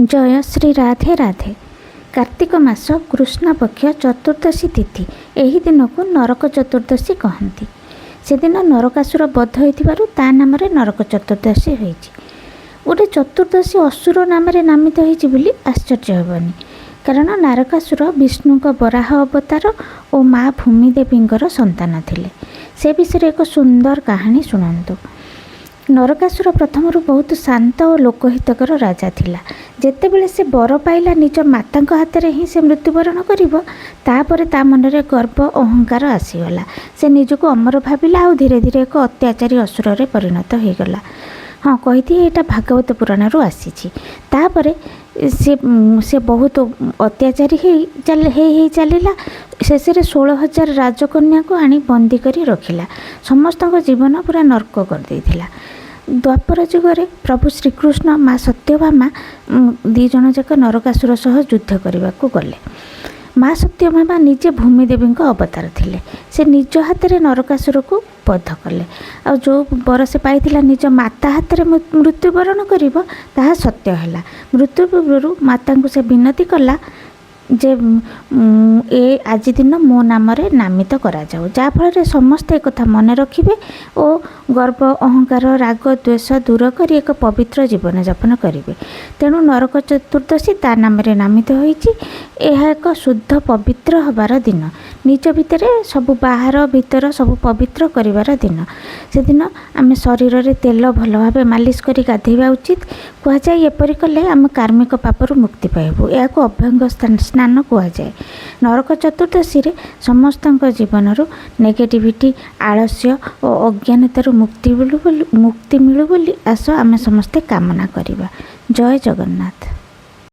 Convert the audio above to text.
जय श्री राधे राधे। कार्तिक मास कृष्ण पक्ष चतुर्दशी तिथि एही दिन को नरक चतुर्दशी कहती। से दिन नरकासुर बध होइथिबारु ता नाम नरक चतुर्दशी होइछि। गोटे चतुर्दशी असुर नाम नामित होइछि बोली आश्चर्य हेबनी, कारण नरकासुर विष्णु बराह अवतार और माँ भूमिदेवी संतान थिले। से विषय एक सुंदर कहानी शुणु। नरकासुर प्रथमरु बहुत शांत और लोकहितकर राजा थिला। जेतेबेले से बर पाइला निज माता हाथ में ही से मृत्युवरण करिबो, तापरे ता मनरे गर्व अहंकार आसीगला। से निजको अमर भाविला और धीरे धीरे एक अत्याचारी असुर रे परिणत हो गला। हाँ कही यहाँ भागवत पुराण रू आसी। तापरे से बहुत अत्याचारी हे चलला। शेष 16,000 राजकन्या को आनी बंदी करी रखिला। समस्त जीवन पूरा नर्क कर देइथिला। द्वापर युगरे प्रभु श्रीकृष्ण माँ सत्यभामा दी जन जाक नरकासुर सह युद्ध करने को गले। माँ सत्यभामा निजे भूमिदेवी अवतार थिले। से निज हाथ में नरकासुर को बध कले। आ जो बर से पाइथिला निज माता हाथ में मृत्युवरण करिबो ताहा सत्य हैला। मृत्यु पूर्व माता को से विनती कला जे ए आज दिन मो नाम नामित करा जाऊ, जाफल समस्ते एक मन रखिबे और गर्व अहंकार राग द्वेष दूर कर एक पवित्र जीवन यापन करेंगे। तेणु नरक चतुर्दशी ता नाम नामित होइछि। यह एक शुद्ध पवित्र हबार दिन, निज भितर सब बाहर भीतर सब पवित्र करिवार दिन। से दिन आम शरीर रे तेल भल भाव मालिश करी गाधेबा उचित। कहुए एपरि कले आम कार्मिक पापरू मुक्ति पाइबू। या अभ्यंग स्नान कहुए। नरक चतुर्दशी रे समस्त जीवन नेगेटिविटी आलस्य और अज्ञानतारू मुक्ति मिलू बोली आस आम समस्ते कामना करिबा। जय जगन्नाथ।